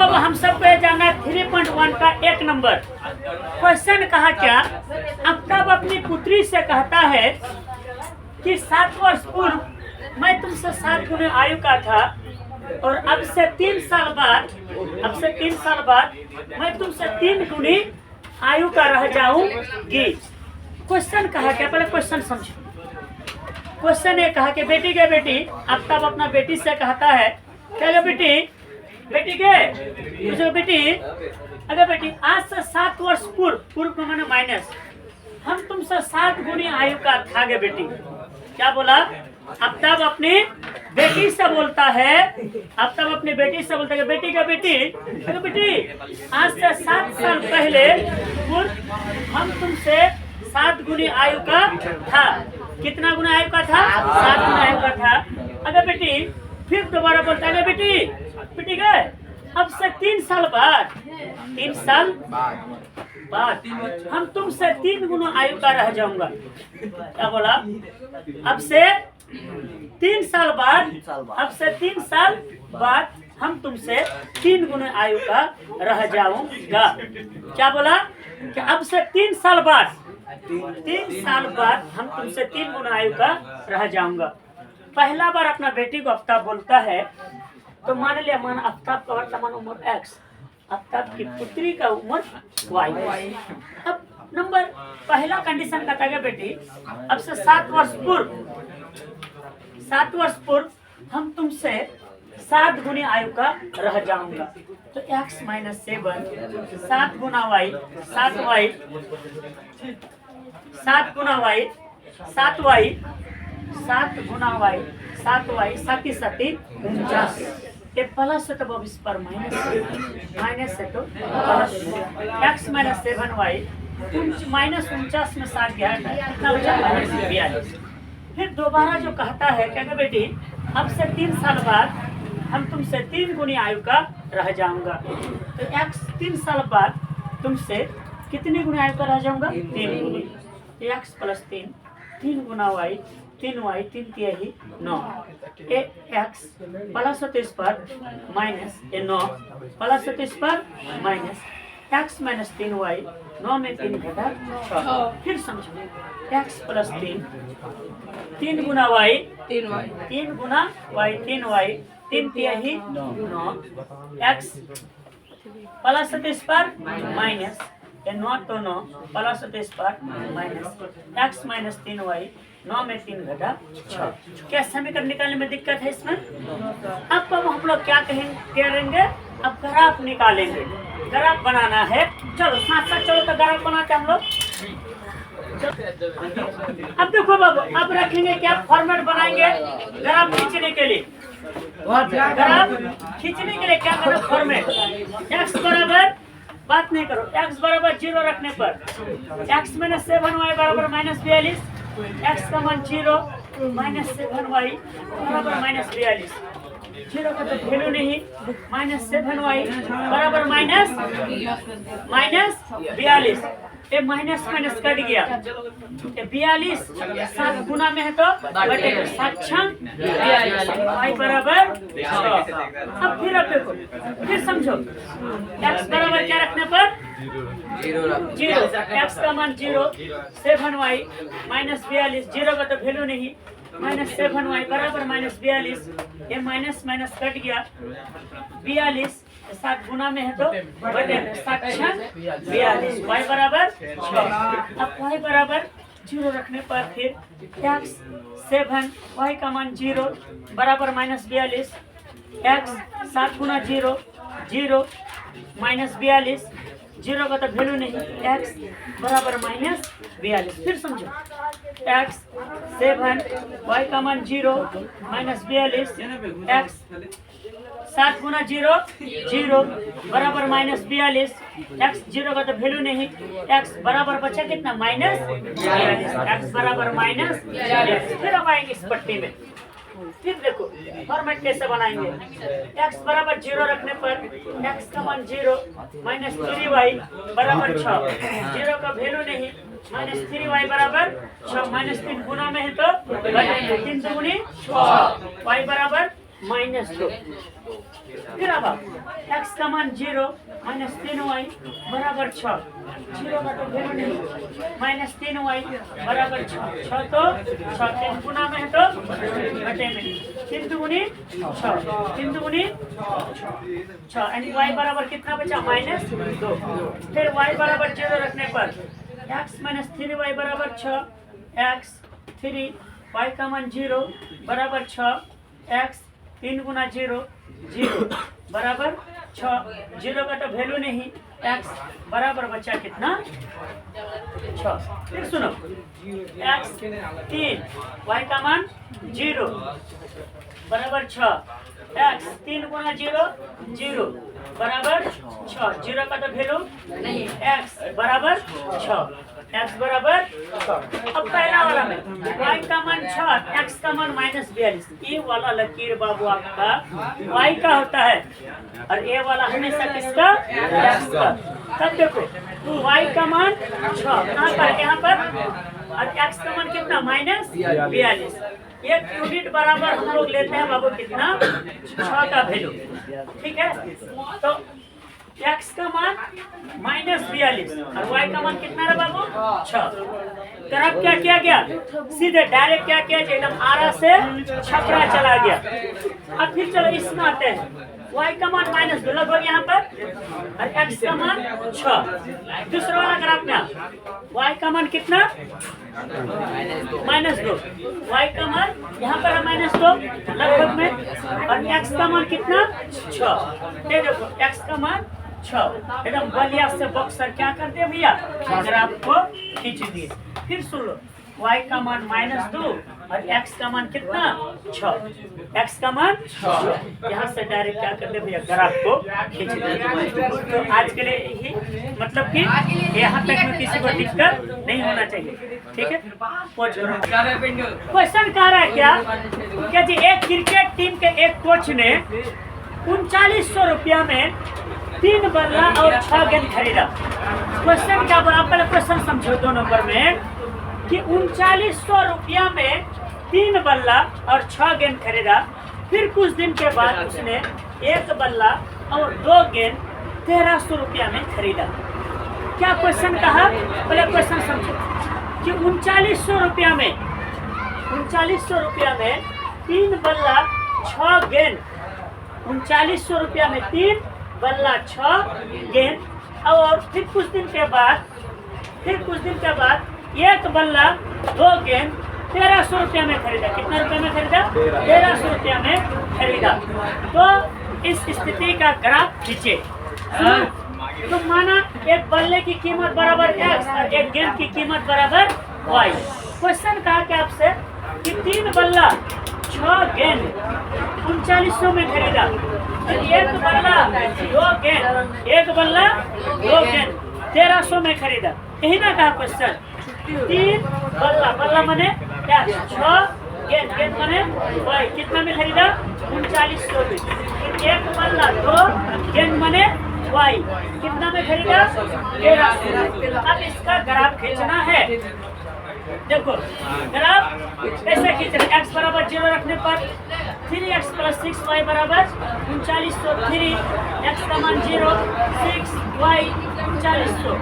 अब हम सबको ये जानना है 3.1 का एक नंबर क्वेश्चन कहा क्या। आफ्ताब अपनी पुत्री से कहता है कि 7 वर्ष पूर्व मैं तुमसे 7 गुने आयु का था और अब से 3 साल बाद मैं तुमसे 3 गुनी आयु का रह जाऊंगी। क्वेश्चन कहा क्या, पहले क्वेश्चन समझो। क्वेश्चन ये कहा कि बेटी के बेटी, आफ्ताब अपना बेटी से कहता है क्या बेटी के बेटी अगर बेटी आज से 7 वर्ष पूर्व को मैंने माइनस हम तुमसे 7 गुनी आयु का था गे बेटी। क्या बोला? आफ्ताब अपनी बेटी से बोलता है, बेटी का बेटी अगर बेटी आज से 7 साल पहले पूर्व हम तुमसे 7 गुनी आयु का था। कितना गुना आयु का था? 7 गुना आयु का था। अगर बेटी फिर दोबारा बोलता है बेटी गए अब से 3 साल बाद हम तुमसे 3 गुना आयु का रह जाऊंगा। क्या बोला? अब से 3 साल बाद हम तुमसे 3 गुना आयु का रह जाऊंगा। क्या बोला? कि अब से 3 साल बाद हम तुमसे 3 गुना आयु का रह जाऊंगा। पहला बार अपना बेटी को आफ्ताब बोलता है तो मान लिया आफ्ताब का वर्तमान उम्र x, आफ्ताब की पुत्री का उम्र y। अब नंबर पहला कंडीशन कहता है बेटी अब से 7 वर्ष पूर्व हम तुमसे 7 गुनी आयु का रह जाऊंगा। तो x माइनस 7 7 गुना y 7 गुना y 7 ही 49 ये प्लस है तो अब इस पर माइनस है तो प्लस x माइनस 7y -49 में 7 गया कितना बचा? -42। फिर दोबारा जो कहता है क्या बेटी अब से 3 साल बाद हम तुमसे 3 गुनी आयु का रह जाऊंगा। तो x 3 साल बाद तुमसे कितनी गुनी आयु का रह जाऊंगा? 3 गुनी। x प्लस 3 गुना y 3y 3 तिहाई 9 x प्लस होते इस पर माइनस 9 प्लस होते इस पर माइनस x माइनस 3y 9 में 3 घटा 6। फिर समझो x प्लस 3 गुना y 3 गुना y 3y 3 तिहाई 9 x प्लस होते इस पर माइनस 9 तो 9 प्लस होते इस पर माइनस x माइनस 3y 9 में 3 घटा 6। क्या समीकरण निकालने में दिक्कत है इसमें? अब हम लोग क्या करेंगे? अब ग्राफ निकालेंगे, ग्राफ बनाना है। चलो साथ चलो तो ग्राफ बनाते हम लोग। अब देखो बाबू अब रखेंगे क्या फॉर्मेट बनाएंगे ग्राफ खींचने के लिए। क्या करना? फॉर्मेट x बराबर बात नहीं करो, x बराबर 0 रखने पर x माइनस 7y बराबर -42 x का मान 0 -7y बराबर -42। 0 का तो वैल्यू नहीं, -7y बराबर -42। ये माइनस कट गया, 42 7 गुना में है तो बटे 7 y बराबर 6। अब फिर देखो फिर समझो x बराबर क्या रखने पर 0 x का मान 0 7y -42 0 का तो वैल्यू नहीं, -7y बराबर -42। ये माइनस कट गया, 42 7 गुना में है तो बटे 7 42 y बराबर 6। अब y बराबर 0 रखने पर फिर x 7 y का मान 0 बराबर -42 x 7 गुना 0 -42 0 का तो वैल्यू नहीं, x बराबर -42। फिर समझो x 7 y का मान 0 -42 x 7 गुना 0 बराबर -42 x 0 का तो वैल्यू नहीं, x बराबर बचा कितना? -42 x बराबर -42। फिर अब आएंगे इस पट्टी में। फिर देखो फॉर्मेट कैसे बनाएंगे। x बराबर 0 रखने पर x का मान 0 -3y बराबर 6 0 का वैल्यू नहीं, -3y बराबर 6 -3 गुना में है तो 3 दूनी 6 y बराबर -2। फिर अब x का मान 0 -3y बराबर 6। 0 का तो वैल्यू नहीं, -3y बराबर 6। 6 तो 6 3 गुना में है तो घटे में, 3 दूनी 6, 3 दूनी 6 यानी y बराबर कितना बचा -2। फिर y बराबर 0 रखने पर x -3y बराबर 6, x 3 y का मान 0 बराबर 6, x 3 गुना 0 0 बराबर 6। 0 का तो वैल्यू नहीं, x बराबर बचा कितना 6। फिर सुनो x 3 y का मान 0 बराबर 6, x 3 गुना 0 0 बराबर 6। 0 का तो वैल्यू नहीं, x बराबर 6, x बराबर 6। अब पहला वाला में y का मान 6, x का मान -42। ये वाला लकीर बाबू आपका y का होता है और ये वाला हमेशा किसका x का। तब देखो y का मान 6 कहाँ पर, यहाँ पर, और x का मान कितना -42। एक यूनिट बराबर हम लोग लेते हैं बाबू कितना 6 का वैल्यू, ठीक है। तो x का मान -42 और y का मान कितना है बाबू 6। तो अब क्या किया गया, सीधे डायरेक्ट क्या किया, एकदम आरा से छपरा चला गया। अब फिर चलो इसमें आते हैं, y का मान -2 लगभग यहाँ पर और x का मान 6। दूसरा वाला ग्राफ में y का मान कितना -2, y का मान यहाँ पर है -2 लगभग में, और x का मान कितना 6। देखो x का मान 6 एकदम बलिया से बक्सर क्या करते हैं भैया, ग्राफ को खींच दिए। फिर सुन लो y का मान -2 और x का मान कितना 6, x का मान 6। यहाँ से डायरेक्ट क्या करते हैं भैया, ग्राफ को खींच दिए। तो आज के लिए ही मतलब कि यहाँ तक में किसी को दिक्कत नहीं होना चाहिए, ठीक है। क्वेश्चन कह रहा है क्या जी, एक क्रिकेट टीम के एक कोच ने 3900 रुपया में 3 बल्ला और 6 गेंद खरीदा। क्वेश्चन क्या बोला, पहले क्वेश्चन समझो 2 नंबर में कि 3900 रुपया में 3 बल्ला और 6 गेंद खरीदा। फिर कुछ दिन के बाद उसने 1 बल्ला और 2 गेंद 1300 रुपया में खरीदा। क्या क्वेश्चन कहा, पहले क्वेश्चन समझो कि 3900 रुपया में 3 बल्ला 6 गेंद, 3900 रुपया में 3 बल्ला 6 गेंद, और फिर कुछ दिन के बाद 1 बल्ला 2 गेंद 1300 रुपया में खरीदा। कितना रुपया में खरीदा, 1300 रुपया में खरीदा। तो इस स्थिति का ग्राफ खींचे। तो माना एक बल्ले की कीमत बराबर x और एक गेंद की कीमत बराबर y। क्वेश्चन कहा कि आपसे कि 3 बल्ला 6 गेंद 3900 में खरीदा, 1 बल्ला 2 गेंद 1300 में खरीदा। यही ना कहा क्वेश्चन। 3 बल्ला मने 6 गेंद मने y, कितना में खरीदा 3900 में। 1 बल्ला 2 गेंद मने y, कितना में खरीदा 1300। अब इसका ग्राफ खींचना है। देखो ग्राफ कैसे खींचना, x बराबर 0 रखने पर 3x + 6y बराबर 3900। 3 x का मान 0, 6y 3900,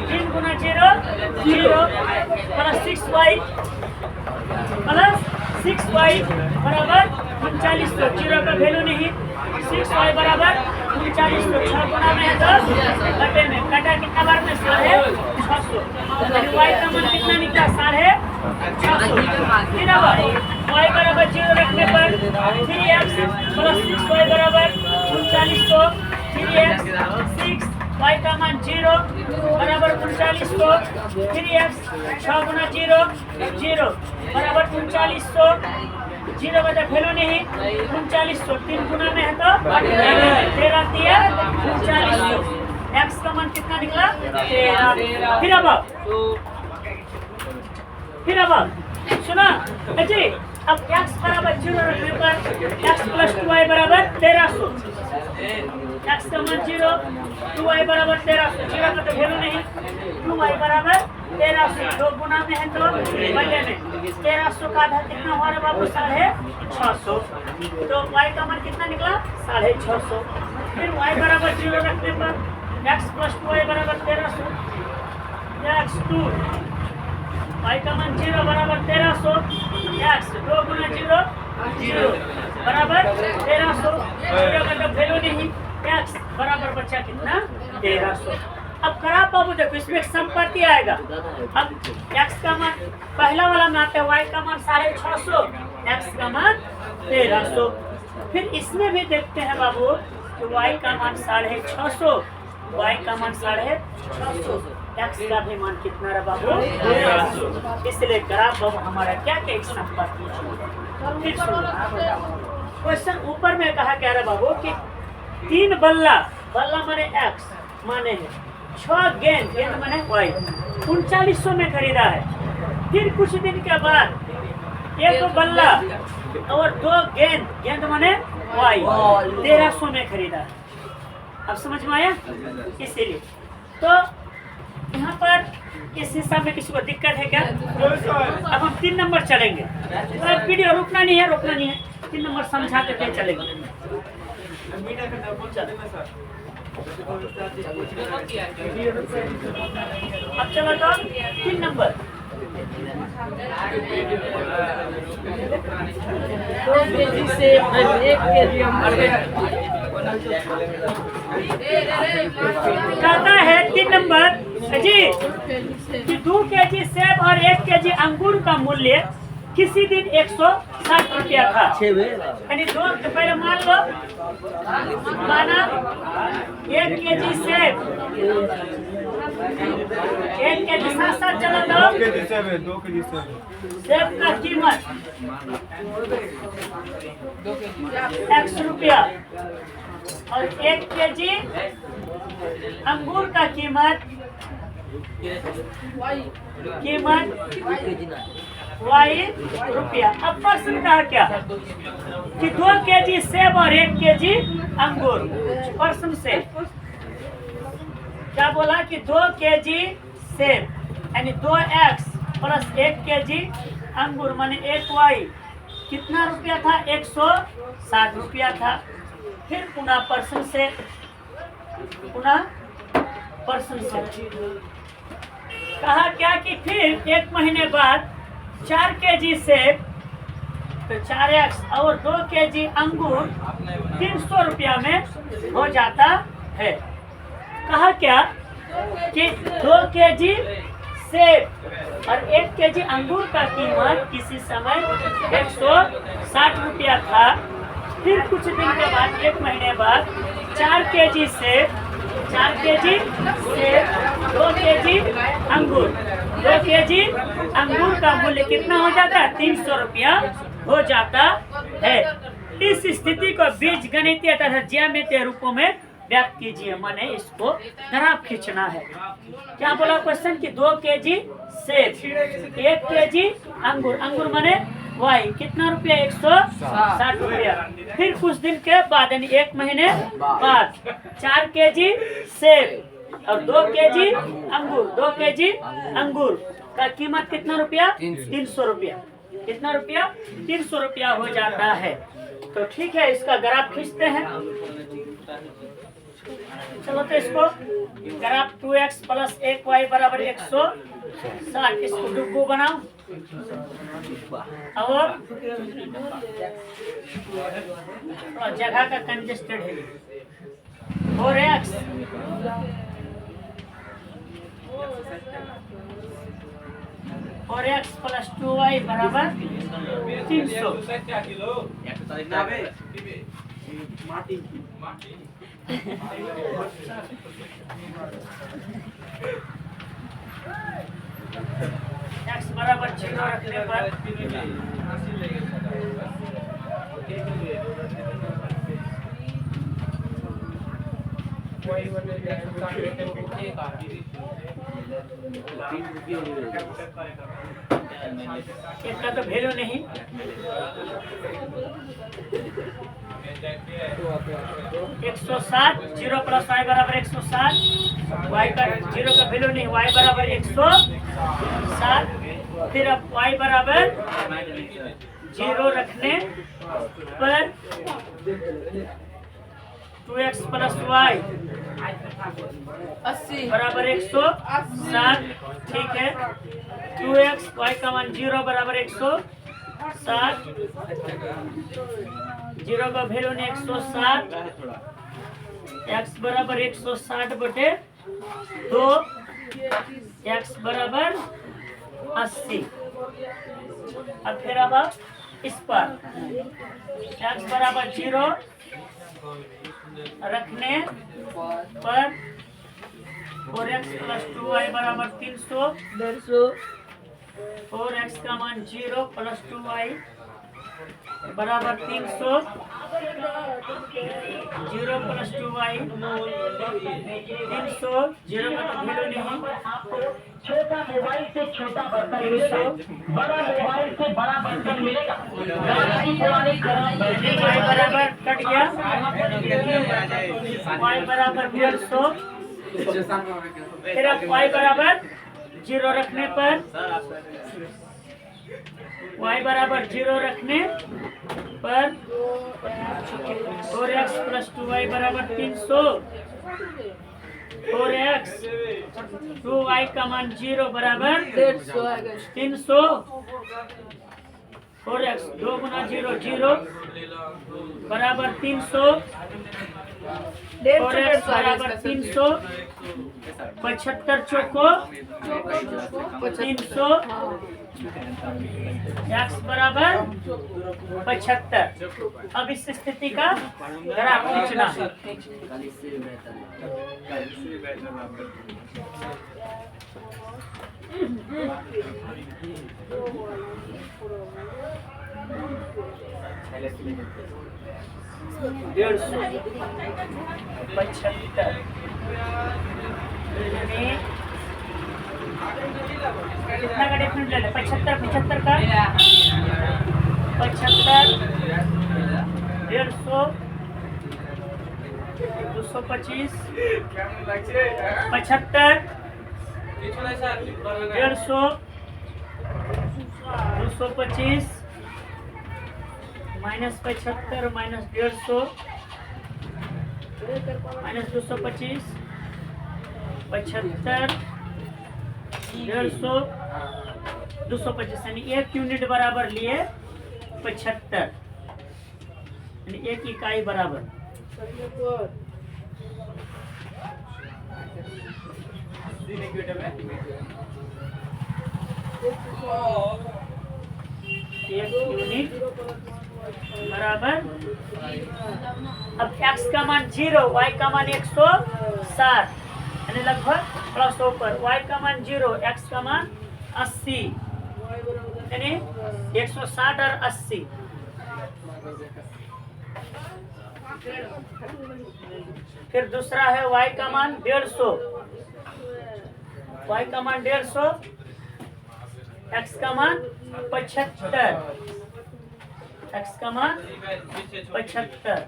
3 गुना 0 0 प्लस 6y बराबर 3900। 0 का वैल्यू नहीं, 6y बराबर 3900। 6 गुना में है 10, घटे में कटा कितना बार में 650। y का मान कितना निकला 650। फिर अब y बराबर 0 रखने पर 3x + 6y बराबर 3900। 3x 6y का मान 0 बराबर 3900। 3x 6 गुना 0 0 बराबर 3900। 0 का वैल्यू नहीं, 3900। 3 गुना में है तो 13 3900। x का मान कितना निकला 13। फिर अब सुना जी, अब x बराबर 0 रखने पर x + 2y बराबर 1300। एक्स का मान 0, 2y बराबर 1300, 0 का तो वैल्यू नहीं, 2y बराबर 1300, 2 गुना में है तो बटे में 1300 का आधा कितना हुआ रे बाबू 650, तो y का मान कितना निकला 650। फिर y बराबर 0 रखने पर x प्लस 2y बराबर 1300, x2 y का मान 0 बराबर 1300, x 2 गुना 0 0 बराबर 1300, 0 का तो वैल्यू नहीं, x बराबर बचा कितना 1300। अब खराब बाबू देखो इसमें एक संपत्ति आएगा। अब x का मान पहला वाला में आता है y का मान 650, x का मान 1300। फिर इसमें भी देखते हैं बाबू कि y का मान 650, y का मान 650, x का भी मान कितना रहा बाबू 1300। इसलिए ग्राफ बाबू हमारा क्या क्या एक संपत्ति है। क्वेश्चन ऊपर में कहा क्या रहा बाबू कि 3 बल्ला, बल्ला माने x माने है, 6 गेंद, गेंद माने y 3900 में खरीदा है। फिर कुछ दिन के बाद 1 बल्ला और 2 गेंद, गेंद माने y 1300 में खरीदा है। अब समझ में आया? इसीलिए तो यहाँ पर इस हिसाब में किसी को दिक्कत है क्या? अब हम 3 नंबर चलेंगे, तो वीडियो रुकना नहीं है, 3 नंबर समझाते थे चलेंगे। अब चलो तो 3 नंबर कहता है 3 नंबर जी कि 2 केजी सेब और 1 केजी अंगूर का मूल्य किसी दिन 160 रुपया था। यानी 2 पहले मान लो, माना 1 केजी सेब, 1 केजी साथ चला दो, 2 केजी सेब है, 2 केजी सेब का कीमत 100 रुपया और 1 केजी अंगूर का कीमत y रुपया। अब प्रश्न कहा क्या कि 2 केजी सेब और 1 केजी अंगूर। प्रश्न से क्या बोला कि 2 केजी सेब यानी 2x प्लस 1 केजी अंगूर माने 1y कितना रुपया था 160 रुपया था। फिर पुनः प्रश्न से कहा क्या कि फिर 1 महीने बाद 4 केजी सेब तो 4x और 2 केजी अंगूर 300 रुपया में हो जाता है। कहा क्या कि 2 केजी सेब और 1 केजी अंगूर का कीमत किसी समय 160 रुपया था। फिर कुछ दिन के बाद 1 महीने बाद 4 केजी सेब, 2 केजी अंगूर, 2 केजी अंगूर का मूल्य कितना हो जाता है 300 रुपया हो जाता है। इस स्थिति को बीज गणितीय तथा ज्यामितीय रूपों में व्यक्त कीजिए, माने इसको ग्राफ खींचना है। क्या बोला क्वेश्चन कि 2 केजी सेब, 1 केजी अंगूर, अंगूर माने y कितना रुपया 160 रुपया। फिर कुछ दिन के बाद यानी 1 महीने बाद 4 केजी सेब और 2 केजी अंगूर, 2 केजी अंगूर का कीमत कितना रुपया 300 रुपया। कितना रुपया 300 रुपया हो जाता है। तो ठीक है, इसका ग्राफ खींचते हैं। चलो तो इसको ग्राफ 2x प्लस 1y बराबर 160, इसको डुब्बू बनाओ और थोड़ा जगह का कंजेस्टेड है। 4x प्लस 2y बराबर 300। x बराबर 0 रखने पर इसका तो वैल्यू नहीं, 160 0 प्लस y बराबर 160 y का 0 का वैल्यू नहीं y बराबर 160 फिर अब y बराबर 0 रखने पर 2x प्लस y 80 बराबर 160 ठीक है 2x y का मान 0 बराबर 160 0 का वैल्यू ने 160 x बराबर 160 बटे 2 x बराबर 80 अब फिर अब इस पर x बराबर 0 रखने पर 4x प्लस 2y बराबर 300 4x का मान 0 प्लस 2y बराबर 300 0 प्लस 2y 300 0 का तो वैल्यू नहीं छोटा मोबाइल से छोटा बर्तन मिलेगा, बड़ा मोबाइल से बड़ा बर्तन मिलेगा। y बराबर कट गया y बराबर 150 फिर अब y बराबर 0 रखने पर y बराबर 0 रखने पर 4x प्लस 2y बराबर 300 4x 2y का मान 0 बराबर 300 4x 2 गुना 0 0 बराबर 300 4x बराबर 300 75 चौको 300 x बराबर 75 अब इस स्थिति का ग्राफ खींचना है डेढ़ सौ 75 कितना का डिफरेंस ले ले 75 75 का 75 150 225 75 150 225 माइनस 75 माइनस 150 माइनस 225 75 150 225 यानी 1 यूनिट बराबर लिए 75 यानी 1 इकाई बराबर एक यूनिट बराबर अब x का मान 0 y का मान 160 यानी लगभग प्लस ऊपर y का मान 0 x का मान 80 यानी 160 और 80 फिर दूसरा है y का मान 150 y का मान 150 x का मान 75 x का मान 75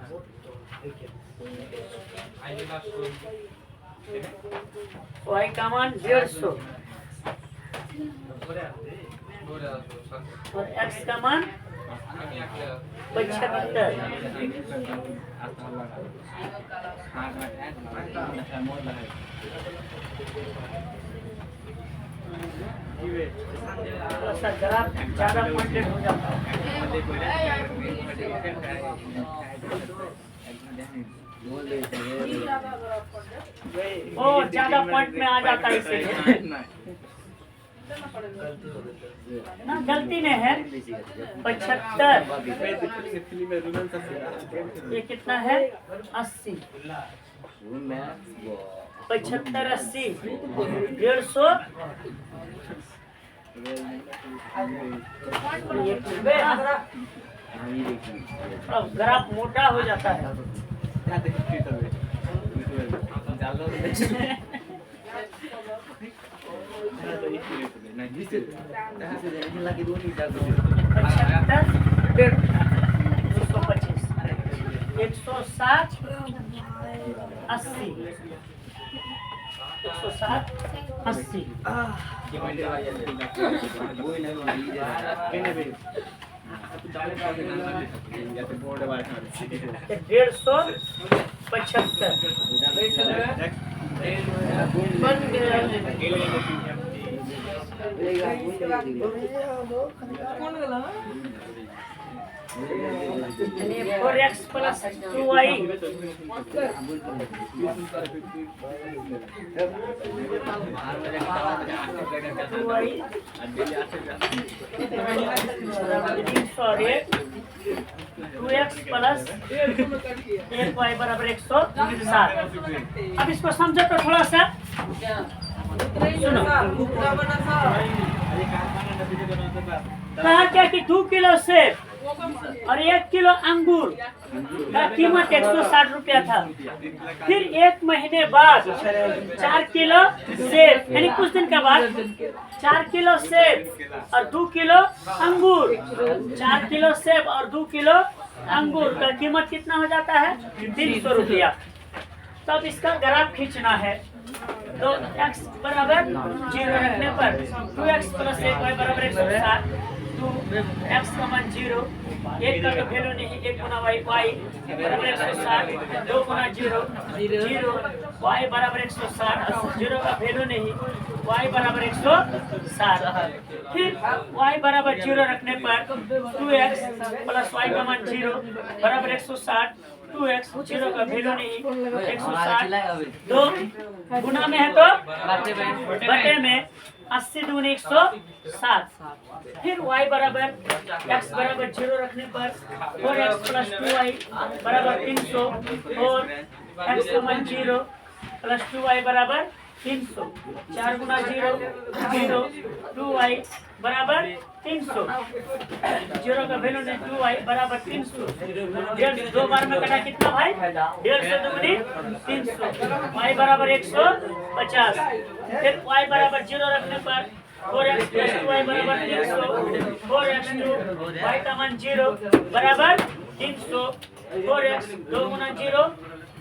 y का मान 150 और x का मान 75 थोड़ा ग्राफ ज्यादा पॉइंटेड हो जाता है ओ ज्यादा पॉइंट में आ जाता है इसलिए ना गलती नहीं है 75 ये कितना है 80 75 80 150 ग्राफ मोटा हो जाता है 160 80 160 80 150 बन गया। 4x plus 2y 2x plus 1y बराबर 107। अब इसको समझो तो थोड़ा सा सुनो। कहा क्या कि 2 किलो सेब और 1 किलो अंगूर का कीमत 160 रुपया था। फिर 1 महीने बाद 4 किलो सेब यानी कुछ दिन के बाद 4 किलो सेब और 2 किलो अंगूर 4 किलो सेब और 2 किलो अंगूर का कीमत कितना हो जाता है 300 रुपया। तब इसका ग्राफ खींचना है तो x बराबर 0 रखने पर 2x प्लस 1y बराबर 160 2x का मान 0 1 का तो वैल्यू नहीं 1 गुना y y बराबर 160 2 गुना 0 0 y बराबर 160 0 का वैल्यू नहीं y बराबर 160 फिर y बराबर 0 रखने पर 2x प्लस y का मान 0 बराबर 160 2x 0 का वैल्यू नहीं 160 2 गुना में है तो बटे में 80 दूनी 160 फिर y बराबर x बराबर 0 रखने पर 4x प्लस 2y बराबर 300 और x का मान 0 प्लस 2y बराबर 300 4 गुना 0 0 2y बराबर 300 0 का वैल्यू नहीं 2y बराबर 300 150 दो बार में कटा कितना भाई 150 दूनी 300 y बराबर 150 फिर y बराबर 0 रखने पर 4x प्लस 2y बराबर 300 4x 2 y का मान 0 बराबर 300 4x 2 गुना 0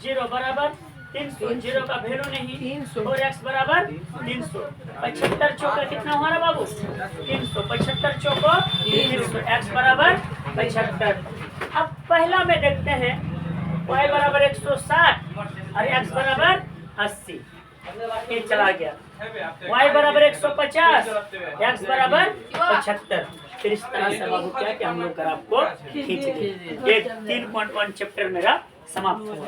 0 बराबर 300 0 का वैल्यू नहीं 4x बराबर 300 75 चौका कितना हुआ बाबू 300 75 चौको 300 x बराबर 75। अब पहला में देखते हैं y बराबर 160 और x बराबर 80 ये चला गया y बराबर 150 x बराबर 75। फिर इस तरह से बाबू क्या कि हम लोग ग्राफ को खींच लेंगे। ये 3.1 चैप्टर मेरा समाप्त हुआ।